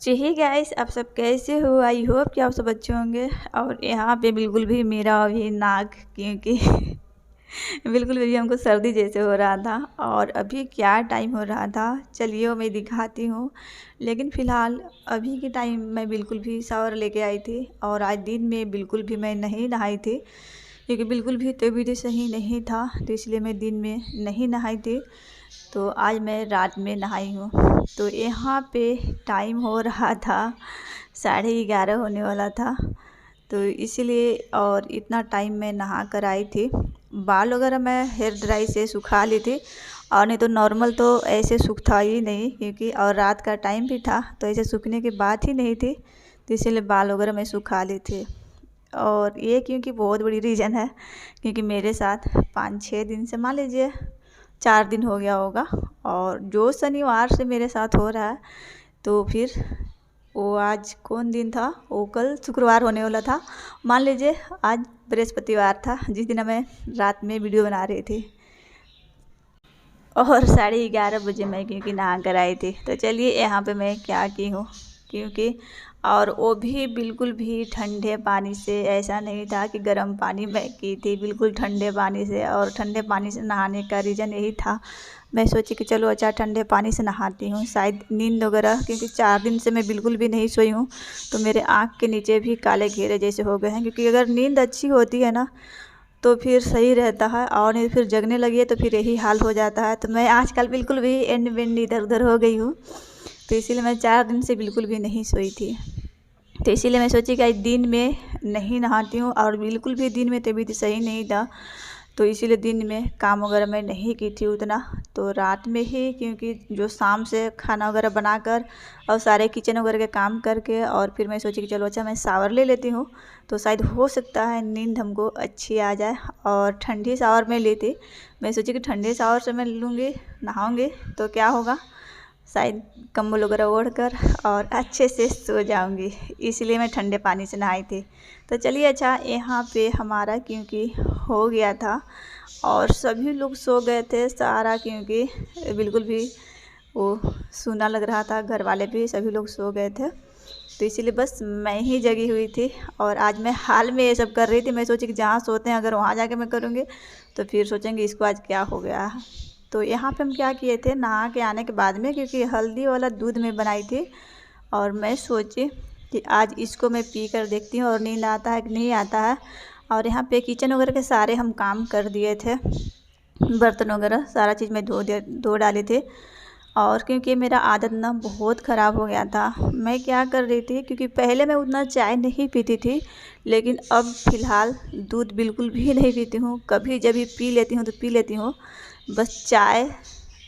जी guys, आप सब कैसे हो? आई होप कि आप सब अच्छे होंगे। और यहाँ पे बिल्कुल भी मेरा अभी नाक क्योंकि बिल्कुल भी हमको सर्दी जैसे हो रहा था। और अभी क्या टाइम हो रहा था, चलिए वो मैं दिखाती हूँ। लेकिन फ़िलहाल अभी के टाइम मैं बिल्कुल भी शावर लेके आई थी और आज दिन में बिल्कुल भी मैं नहीं नहाई थी क्योंकि बिल्कुल भी तबीयत सही नहीं था, तो इसलिए मैं दिन में नहीं नहाई थी। तो आज मैं रात में नहाई हूँ। तो यहाँ पे टाइम हो रहा था 11:30 होने वाला था, तो इसीलिए और इतना टाइम मैं नहा कर आई थी। बाल वगैरह मैं हेयर ड्राई से सुखा ली थी, और नहीं तो नॉर्मल तो ऐसे सूखता ही नहीं क्योंकि और रात का टाइम भी था, तो ऐसे सूखने की बात ही नहीं थी। तो इसीलिए बाल वगैरह मैं सुखा ली थी। और ये क्योंकि बहुत बड़ी रीज़न है क्योंकि मेरे साथ 5-6 दिन से, मान लीजिए 4 दिन हो गया होगा, और जो शनिवार से मेरे साथ हो रहा है, तो फिर वो आज कौन दिन था, वो कल शुक्रवार होने वाला था। मान लीजिए आज बृहस्पतिवार था, जिस दिन मैं रात में वीडियो बना रही थी। और 11:30 बजे मैं क्योंकि नहा कर आई थी। तो चलिए यहाँ पे मैं क्या की हूँ, क्योंकि और वो भी बिल्कुल भी ठंडे पानी से, ऐसा नहीं था कि गर्म पानी में की थी, बिल्कुल ठंडे पानी से। और ठंडे पानी से नहाने का रीज़न यही था, मैं सोची कि चलो अच्छा ठंडे पानी से नहाती हूँ, शायद नींद वगैरह, क्योंकि 4 दिन से मैं बिल्कुल भी नहीं सोई हूँ, तो मेरे आँख के नीचे भी काले घेरे जैसे हो गए हैं। क्योंकि अगर नींद अच्छी होती है ना तो फिर सही रहता है, और नहीं फिर जगने लगी तो फिर यही हाल हो जाता है। तो मैं आजकल बिल्कुल भी एंड बेंड इधर उधर हो गई हूँ, तो इसीलिए मैं 4 दिन से बिल्कुल भी नहीं सोई थी। तो इसीलिए मैं सोची कि आज दिन में नहीं नहाती हूँ, और बिल्कुल भी दिन में तबीयत सही नहीं था, तो इसीलिए दिन में काम वगैरह मैं नहीं की थी उतना। तो रात में ही, क्योंकि जो शाम से खाना वगैरह बनाकर और सारे किचन वगैरह के काम करके, और फिर मैं सोची कि चलो अच्छा मैं शावर ले लेती हूँ, तो शायद हो सकता है नींद हमको अच्छी आ जाए। और ठंडी शावर में ली थी, मैं सोची कि ठंडे शावर से मैं लूँगी, नहाऊँगी तो क्या होगा, शायद कंबल वगैरह ओढ़ कर और अच्छे से सो जाऊंगी, इसलिए मैं ठंडे पानी से नहाई थी। तो चलिए अच्छा, यहाँ पे हमारा क्योंकि हो गया था और सभी लोग सो गए थे सारा, क्योंकि बिल्कुल भी वो सूना लग रहा था, घर वाले भी सभी लोग सो गए थे, तो इसीलिए बस मैं ही जगी हुई थी। और आज मैं हाल में ये सब कर रही थी, मैं सोची कि जहाँ सोते हैं अगर वहाँ जाके मैं करूँगी तो फिर सोचेंगे इसको आज क्या हो गया है। तो यहाँ पे हम क्या किए थे, नहा के आने के बाद में, क्योंकि हल्दी वाला दूध में बनाई थी, और मैं सोची कि आज इसको मैं पी कर देखती हूँ और नींद आता है कि नहीं आता है। और यहाँ पे किचन वगैरह के सारे हम काम कर दिए थे, बर्तन वगैरह सारा चीज़ मैं धो डाली थी। और क्योंकि मेरा आदत ना बहुत ख़राब हो गया था, मैं क्या कर रही थी, क्योंकि पहले मैं उतना चाय नहीं पीती थी, लेकिन अब फ़िलहाल दूध बिल्कुल भी नहीं पीती हूँ। कभी जब भी पी लेती हूँ तो पी लेती हूँ बस चाय।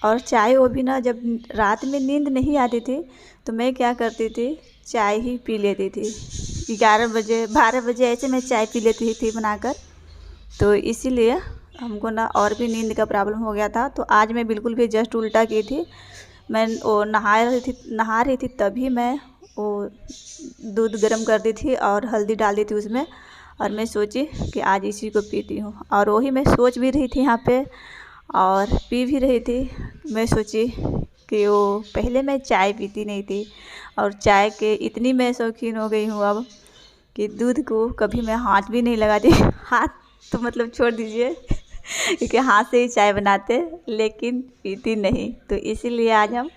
और चाय वो भी ना, जब रात में नींद नहीं आती थी तो मैं क्या करती थी, चाय ही पी लेती थी। 11 बजे 12 बजे ऐसे मैं चाय पी लेती थी बनाकर। तो इसीलिए हमको ना और भी नींद का प्रॉब्लम हो गया था। तो आज मैं बिल्कुल भी जस्ट उल्टा की थी, मैं वो नहा रही थी तभी मैं वो दूध गर्म कर दी थी और हल्दी डाल दी थी उसमें, और मैं सोची कि आज इसी को पीती हूँ। और वही मैं सोच भी रही थी यहाँ पे और पी भी रही थी। मैं सोची कि वो पहले मैं चाय पीती नहीं थी, और चाय के इतनी मैं शौकीन हो गई हूँ अब कि दूध को कभी मैं हाथ भी नहीं लगाती। हाथ तो मतलब छोड़ दीजिए क्योंकि हाथ से ही चाय बनाते, लेकिन पीती नहीं। तो इसीलिए आज हम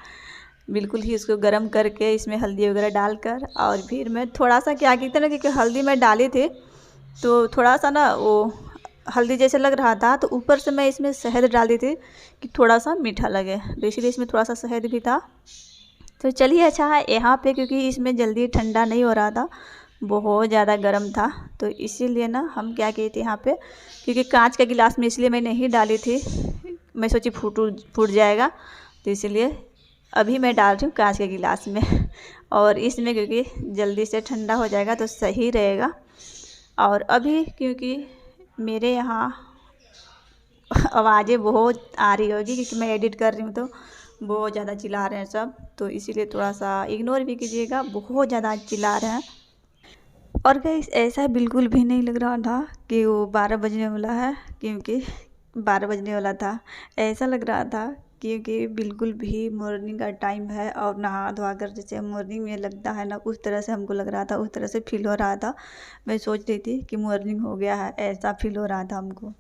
बिल्कुल ही उसको गर्म करके इसमें हल्दी वगैरह डालकर, और फिर मैं थोड़ा सा क्या की थी ना, क्योंकि हल्दी मैं डाली थी तो थोड़ा सा ना वो हल्दी जैसे लग रहा था, तो ऊपर से मैं इसमें शहद डाल दी थी कि थोड़ा सा मीठा लगे, तो इसीलिए इसमें थोड़ा सा शहद भी था। तो चलिए अच्छा है यहाँ पे, क्योंकि इसमें जल्दी ठंडा नहीं हो रहा था, बहुत ज़्यादा गर्म था, तो इसीलिए ना हम क्या किए थे यहाँ पे, क्योंकि कांच का गिलास में इसलिए मैं नहीं डाली थी, मैं सोची फूट जाएगा, तो इसीलिए अभी मैं डाल रही हूँ कांच के गिलास में। और इसमें क्योंकि जल्दी से ठंडा हो जाएगा तो सही रहेगा। और अभी क्योंकि मेरे यहाँ आवाज़ें बहुत आ रही होगी क्योंकि मैं एडिट कर रही हूँ, तो बहुत ज़्यादा चिल्ला रहे हैं सब, तो इसीलिए थोड़ा सा इग्नोर भी कीजिएगा, बहुत ज़्यादा चिल्ला रहे हैं। और गाइस ऐसा बिल्कुल भी नहीं लग रहा था कि वो 12 बजने वाला है, क्योंकि 12 बजने वाला था, ऐसा लग रहा था क्योंकि बिल्कुल भी मॉर्निंग का टाइम है और नहा धोआ कर जैसे मॉर्निंग में लगता है ना, उस तरह से हमको लग रहा था, उस तरह से फील हो रहा था। मैं सोच रही थी कि मॉर्निंग हो गया है, ऐसा फील हो रहा था हमको।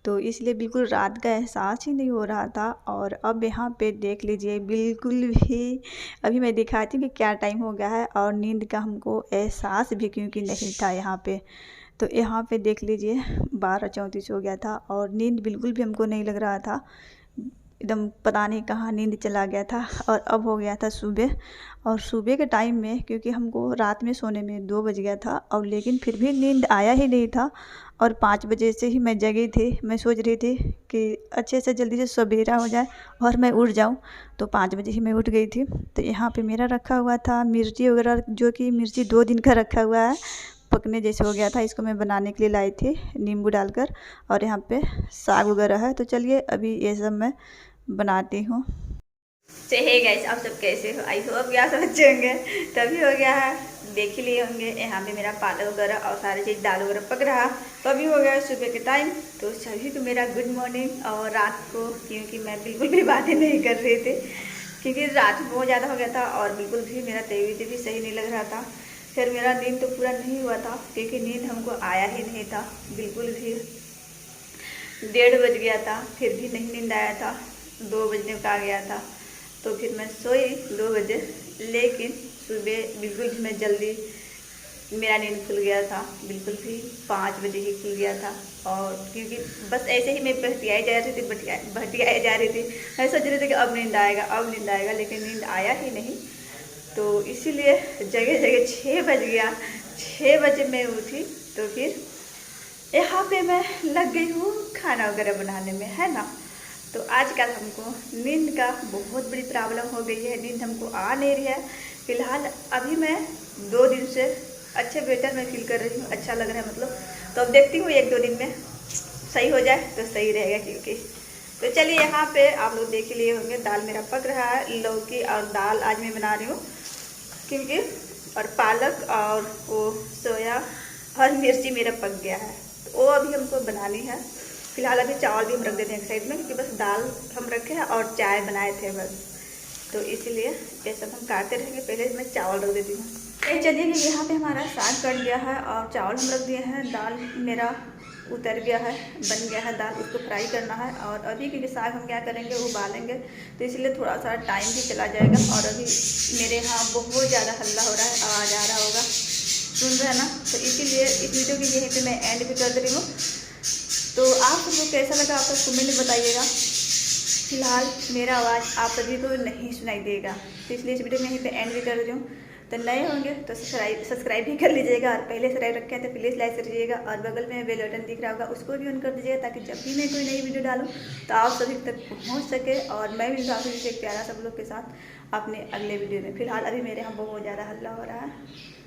तो इसलिए बिल्कुल रात का एहसास ही नहीं हो रहा था। और अब यहाँ पे देख लीजिए बिल्कुल भी, अभी मैं दिखाती हूँ कि क्या टाइम हो गया है और नींद का हमको एहसास भी क्योंकि नहीं था यहाँ पे। तो यहाँ पे देख लीजिए 12:34 हो गया था और नींद बिल्कुल भी हमको नहीं लग रहा था। एकदम पता नहीं कहाँ नींद चला गया था। और अब हो गया था सुबह, और सुबह के टाइम में क्योंकि हमको रात में सोने में 2 बज गया था और लेकिन फिर भी नींद आया ही नहीं था। और 5 बजे से ही मैं जगी थी। मैं सोच रही थी कि अच्छे से जल्दी से सवेरा हो जाए और मैं उठ जाऊं। तो 5 बजे ही मैं उठ गई थी। तो यहाँ पे मेरा रखा हुआ था मिर्ची वगैरह, जो कि मिर्ची 2 दिन का रखा हुआ है, पकने जैसे हो गया था। इसको मैं बनाने के लिए लाई थी नींबू डालकर। और यहाँ पे साग वगैरह है। तो चलिए अभी ये सब मैं बनाती हूँ। तो हे गाइस, आप सब कैसे हो? आई होप क्या सब अच्छे होंगे। तभी हो गया है, देख ही लिए होंगे यहाँ पे मेरा पालक वगैरह और सारी चीज़ दाल वगैरह पक रहा। तो अभी हो गया सुबह के टाइम। तो सभी को मेरा गुड मॉर्निंग। और रात को क्योंकि मैं बिल्कुल भी बातें नहीं कर रही थी क्योंकि रात में बहुत ज़्यादा हो गया था और बिल्कुल भी मेरा तबीयत भी सही नहीं लग रहा था। फिर मेरा नींद तो पूरा नहीं हुआ था क्योंकि नींद हमको आया ही नहीं था बिल्कुल भी। 1:30 बज गया था फिर भी नहीं नींद आया था। 2 बजने का आ गया था। तो फिर मैं सोई 2 बजे, लेकिन सुबह बिल्कुल भी मैं जल्दी, मेरा नींद खुल गया था बिल्कुल भी 5 बजे ही खुल गया था। और क्योंकि बस ऐसे ही मैं बहटियाई जा रही थी, बहटियाई जा रही थी। मैं सोच रही थी कि अब नींद आएगा, अब नींद आएगा, लेकिन नींद आया ही नहीं। तो इसीलिए जगह जगह 6 बज गया। 6 बजे मैं उठी। तो फिर यहाँ पे मैं लग गई हूँ खाना वगैरह बनाने में, है ना। तो आजकल हमको नींद का बहुत बड़ी प्रॉब्लम हो गई है, नींद हमको आ नहीं रही है। फिलहाल अभी मैं 2 दिन से अच्छे बेटर मैं फील कर रही हूँ, अच्छा लग रहा है मतलब। तो अब देखती हूँ 1-2 दिन में सही हो जाए तो सही रहेगा क्योंकि। तो चलिए यहाँ पे आप लोग देख ही लिए होंगे, दाल मेरा पक रहा है। लौकी और दाल आज मैं बना रही हूँ क्योंकि, और पालक और वो सोया और मिर्ची मेरा पक गया है। तो वो अभी हमको बनानी है। फिलहाल अभी चावल भी हम रख देते हैं एक साइड में क्योंकि बस दाल हम रखे हैं और चाय बनाए थे बस। तो इसीलिए ये सब हम काटते रहेंगे। पहले मैं चावल रख देती हूँ। चलिए यहाँ पे हमारा साग कट गया है और चावल हम रख दिए हैं। दाल मेरा उतर गया है, बन गया है दाल, उसको फ्राई करना है। और अभी क्योंकि साग हम क्या करेंगे, उबालेंगे, तो इसलिए थोड़ा सा टाइम भी चला जाएगा। और अभी मेरे यहाँ बहुत ज़्यादा हल्ला हो रहा है, आवाज़ आ रहा होगा, सुन रहे हैं ना। तो इसीलिए इस वीडियो की यहीं पे मैं एंड भी कर दे रही हूँ। तो आप सबको कैसा लगा आप सब कमेंट में बताइएगा। फिलहाल मेरा आवाज़ आप सभी को नहीं सुनाई देगा, तो इसलिए इस वीडियो में यहीं पे एंड भी कर रही हूँ। तो नए होंगे तो सब्सक्राइब भी कर लीजिएगा, और पहले सब्सक्राइब रखे हैं तो प्लीज़ लाइक कर दीजिएगा। और बगल में बेल बटन दिख रहा होगा, उसको भी ऑन कर दीजिएगा ताकि जब भी मैं कोई नई वीडियो डालूँ तो आप सभी तक पहुँच सके। और मैं भी काफ़ी एक प्यारा सब लोग के साथ अपने अगले वीडियो में। फिलहाल अभी मेरे यहाँ बहुत ज़्यादा हल्ला हो रहा है।